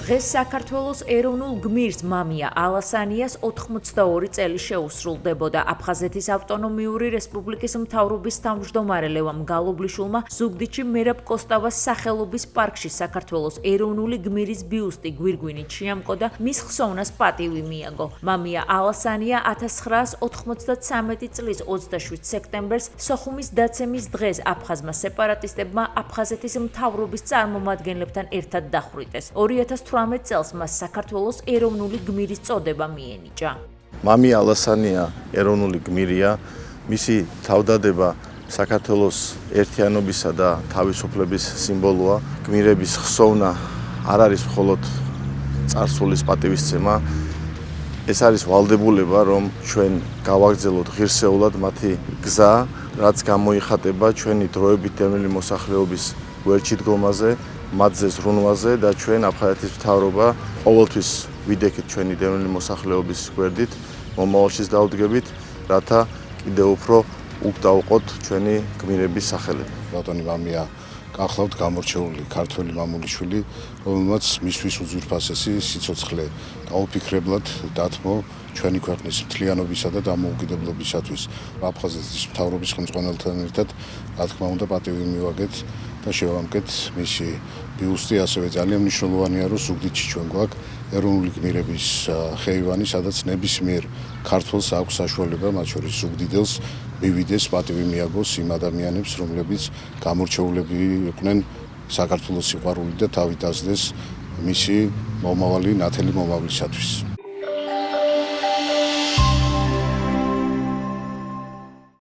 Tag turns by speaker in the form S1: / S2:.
S1: დღეს საქართველოს ეროვნულ გმირს მამია ალასანიას 82 წელი შეუსრულდებოდა. აფხაზეთის ავტონომიური რესპუბლიკის მთავრობის თავმჯდომარე ლევან გალობლიშვილმა ზუგდიდში მერაბ კოსტავას სახელობის პარკში საქართველოს ეროვნული გმირის ბიუსტი გვირგვინით შეამკო და მის ხსოვნას პატივი მიაგო. მამია ალასანია 1993 წლის 27 სექტემბერს სოხუმის დაცემის დღეს აფხაზმა სეპარატისტებმა აფხაზეთის მთავრობის წარმომადგენლებთან ერთად დახვრიტეს. 2018 წელს მას საქართველოს ეროვნული გმირის წოდება მიენიჭა.
S2: მამია ალასანია ეროვნული გმირია, მისი თავდადება საქართველოს ერთიანობისა და თავისუფლების სიმბოლოა. გმირების ხსოვნა არ არის მხოლოდ წარსულის პატივისცემა, ეს არის ვალდებულება, რომ ჩვენ გავაგრძელოთ ღირსეულად მათი გზა, რაც გამოიხატება ჩვენი დროებით დევნილი მოსახლეობის გვერდში დგომაზე, მათზე ზრუნვაზე და ჩვენ აფხაზეთის მთავრობა ყოველთვის ვიდექით ჩვენი დევნილი მოსახლეობის გვერდით, მომავალშიც დავდგებით, რათა კიდევ უფრო უკდავყოთ ჩვენი გმირების სახელები.
S3: ბატონი მამია გახლავთ გამორჩეული ქართველი მამულიშვილი, რომელმაც მისთვის უძვირფასესი სიცოცხლე დაუფიქრებლად დათმო ჩვენი ქვეყნის მთლიანობისა და დამოუკიდებლობისათვის. აფხაზეთის მთავრობის ხელმძღვანელთან ერთად, რა თქმა უნდა, პატივი მივაგეთ და შევამკეთ მისი ბიუსტი. ასევე ძალიან მნიშვნელოვანია, რომ ზუგდიდში ჩვენ გვაქვს ეროვნული გმირების ხეივანი, სადაც ნებისმიერ ქართველს აქვს საშუალება, მათ შორის ზუგდიდელს, მივიდეს, პატივი მიაგოს იმ ადამიანებს, რომლებიც გამორჩეულები იყვნენ საქართველოს სიყვარული და თავი დასდეს მისი მომავალი ნათელი მომავლისათვის.